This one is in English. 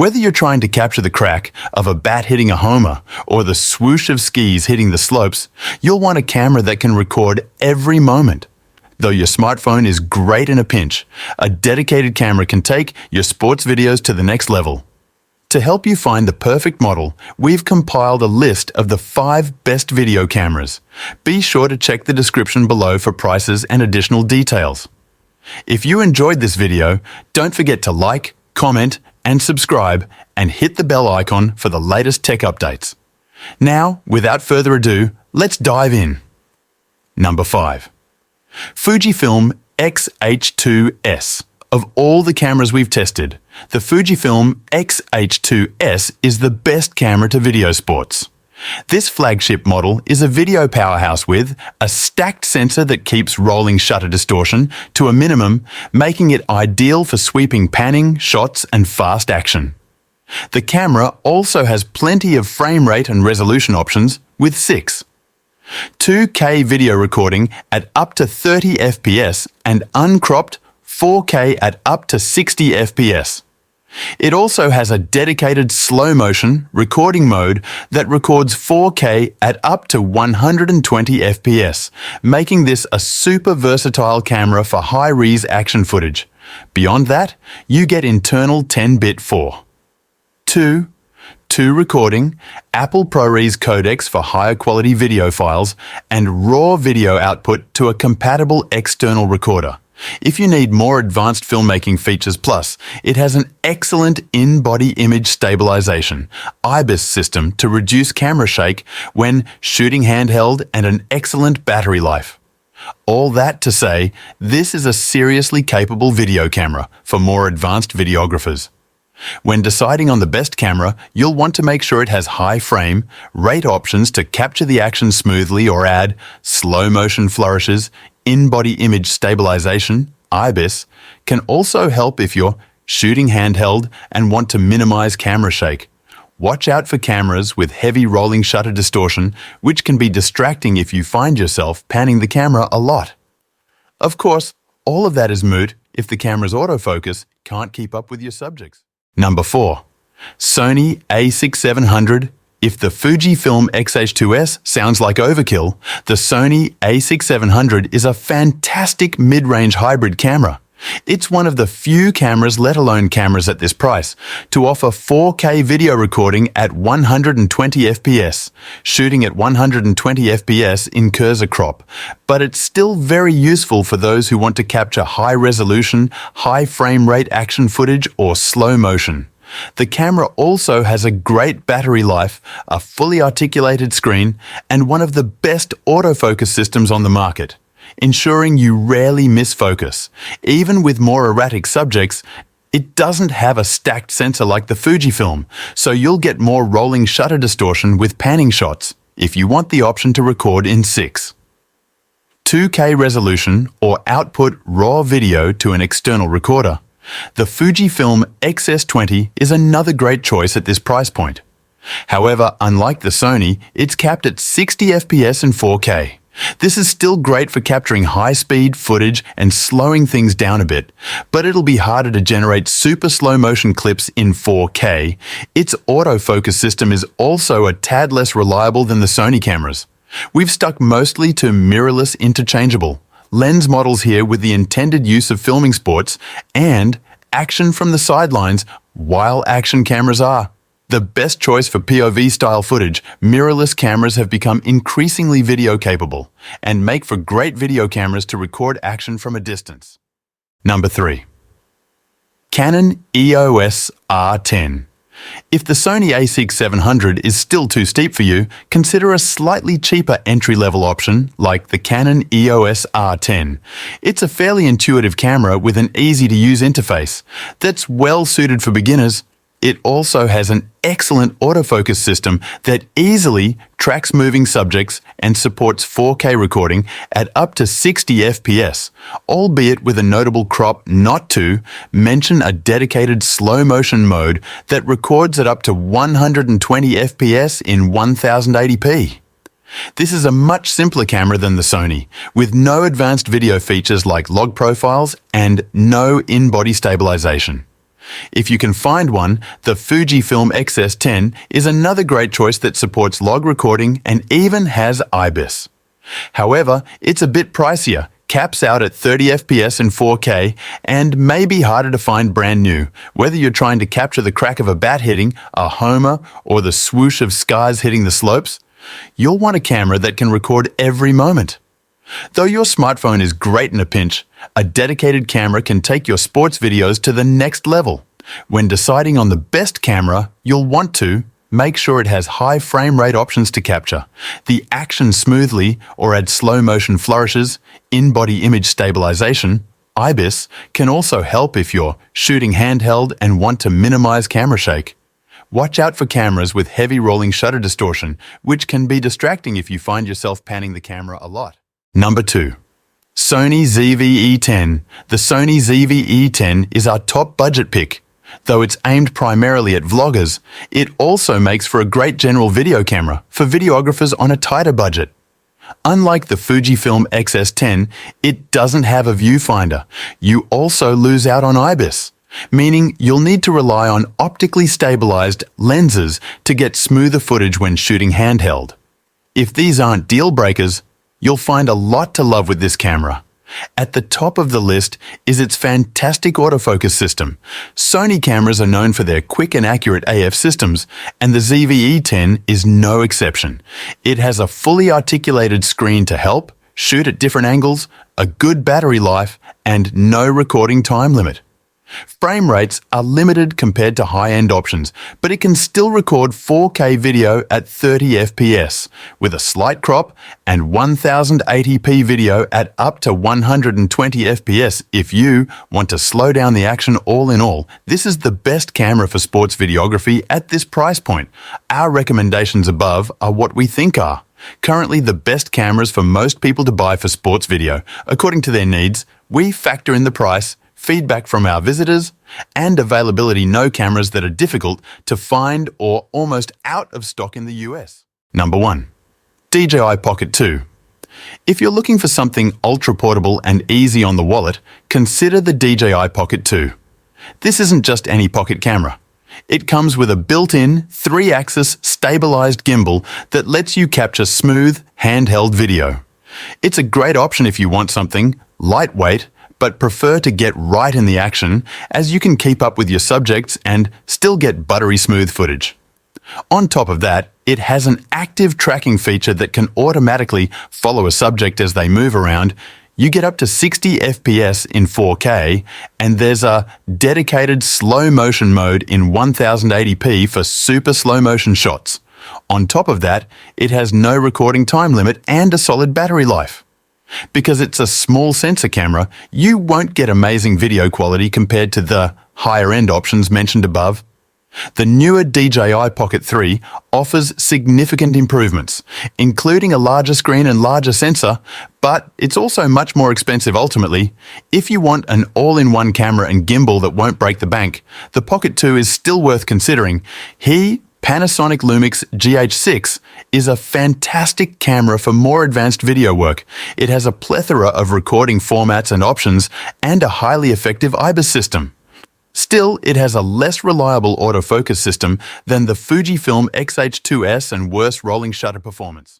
Whether you're trying to capture the crack of a bat hitting a homer or the swoosh of skis hitting the slopes, you'll want a camera that can record every moment. Though your smartphone is great in a pinch, a dedicated camera can take your sports videos to the next level. To help you find the perfect model, we've compiled a list of the 5 best video cameras. Be sure to check the description below for prices and additional details. If you enjoyed this video, don't forget to like, comment, and subscribe, and hit the bell icon for the latest tech updates. Now, without further ado, let's dive in. Number 5. Fujifilm X-H2S. Of all the cameras we've tested, the Fujifilm X-H2S is the best camera to video sports. This flagship model is a video powerhouse with a stacked sensor that keeps rolling shutter distortion to a minimum, making it ideal for sweeping panning, shots, and fast action. The camera also has plenty of frame rate and resolution options with 6. 2K video recording at up to 30 FPS and uncropped 4K at up to 60 FPS. It also has a dedicated slow-motion recording mode that records 4K at up to 120 FPS, making this a super versatile camera for high-res action footage. Beyond that, you get internal 10-bit 4. 2 recording, Apple ProRes codecs for higher quality video files, and raw video output to a compatible external recorder. If you need more advanced filmmaking features, plus, it has an excellent in-body image stabilization, IBIS system to reduce camera shake when shooting handheld, and an excellent battery life. All that to say, this is a seriously capable video camera for more advanced videographers. When deciding on the best camera, you'll want to make sure it has high frame rate options to capture the action smoothly or add slow motion flourishes. In-body image stabilization, IBIS, can also help if you're shooting handheld and want to minimize camera shake. Watch out for cameras with heavy rolling shutter distortion, which can be distracting if you find yourself panning the camera a lot. Of course, all of that is moot if the camera's autofocus can't keep up with your subjects. Number 4. Sony a6700. If the Fujifilm X-H2S sounds like overkill, the Sony a6700 is a fantastic mid-range hybrid camera. It's one of the few cameras, let alone cameras at this price, to offer 4K video recording at 120 FPS, shooting at 120 FPS in cursor crop, but it's still very useful for those who want to capture high-resolution, high frame rate action footage or slow motion. The camera also has a great battery life, a fully articulated screen, and one of the best autofocus systems on the market, ensuring you rarely miss focus. Even with more erratic subjects, it doesn't have a stacked sensor like the Fujifilm, so you'll get more rolling shutter distortion with panning shots if you want the option to record in 6. 2K resolution or output raw video to an external recorder. The Fujifilm X-S20 is another great choice at this price point. However, unlike the Sony, it's capped at 60 FPS and 4K. This is still great for capturing high-speed footage and slowing things down a bit, but it'll be harder to generate super slow-motion clips in 4K. Its autofocus system is also a tad less reliable than the Sony cameras. We've stuck mostly to mirrorless interchangeable lens models here with the intended use of filming sports and action from the sidelines while action cameras are. The best choice for POV-style footage, mirrorless cameras have become increasingly video-capable and make for great video cameras to record action from a distance. Number 3. Canon EOS R10. If the Sony a6700 is still too steep for you, consider a slightly cheaper entry-level option like the Canon EOS R10. It's a fairly intuitive camera with an easy-to-use interface that's well suited for beginners. It also has an excellent autofocus system that easily tracks moving subjects and supports 4K recording at up to 60 FPS, albeit with a notable crop not to mention a dedicated slow-motion mode that records at up to 120 FPS in 1080p. This is a much simpler camera than the Sony, with no advanced video features like log profiles and no in-body stabilization. If you can find one, the Fujifilm X-S10 is another great choice that supports log recording and even has IBIS. However, it's a bit pricier, caps out at 30 FPS in 4K, and may be harder to find brand new, whether you're trying to capture the crack of a bat hitting a homer or the swoosh of skies hitting the slopes. You'll want a camera that can record every moment. Though your smartphone is great in a pinch, a dedicated camera can take your sports videos to the next level. When deciding on the best camera, you'll want to make sure it has high frame rate options to capture the action smoothly or add slow motion flourishes. In-body image stabilization, IBIS, can also help if you're shooting handheld and want to minimize camera shake. Watch out for cameras with heavy rolling shutter distortion, which can be distracting if you find yourself panning the camera a lot. Number 2. Sony ZV-E10. The Sony ZV-E10 is our top budget pick. Though it's aimed primarily at vloggers, it also makes for a great general video camera for videographers on a tighter budget. Unlike the Fujifilm X-S10, it doesn't have a viewfinder. You also lose out on IBIS, meaning you'll need to rely on optically stabilized lenses to get smoother footage when shooting handheld. If these aren't deal breakers, you'll find a lot to love with this camera. At the top of the list is its fantastic autofocus system. Sony cameras are known for their quick and accurate AF systems, and the ZV-E10 is no exception. It has a fully articulated screen to help, shoot at different angles, a good battery life, and no recording time limit. Frame rates are limited compared to high-end options, but it can still record 4K video at 30 FPS with a slight crop and 1080p video at up to 120 FPS if you want to slow down the action. All in all, this is the best camera for sports videography at this price point. Our recommendations above are what we think are currently the best cameras for most people to buy for sports video. According to their needs, we factor in the price, feedback from our visitors, and availability. No cameras that are difficult to find or almost out of stock in the US. Number 1. DJI Pocket 2. If you're looking for something ultra-portable and easy on the wallet, consider the DJI Pocket 2. This isn't just any pocket camera. It comes with a built-in 3-axis stabilized gimbal that lets you capture smooth, handheld video. It's a great option if you want something lightweight, but prefer to get right in the action, as you can keep up with your subjects and still get buttery smooth footage. On top of that, it has an active tracking feature that can automatically follow a subject as they move around. You get up to 60 FPS in 4K, and there's a dedicated slow motion mode in 1080p for super slow motion shots. On top of that, it has no recording time limit and a solid battery life. Because it's a small sensor camera, you won't get amazing video quality compared to the higher-end options mentioned above. The newer DJI Pocket 3 offers significant improvements, including a larger screen and larger sensor, but it's also much more expensive ultimately. If you want an all-in-one camera and gimbal that won't break the bank, the Pocket 2 is still worth considering. Panasonic Lumix GH6 is a fantastic camera for more advanced video work. It has a plethora of recording formats and options and a highly effective IBIS system. Still, it has a less reliable autofocus system than the Fujifilm X-H2S and worse rolling shutter performance.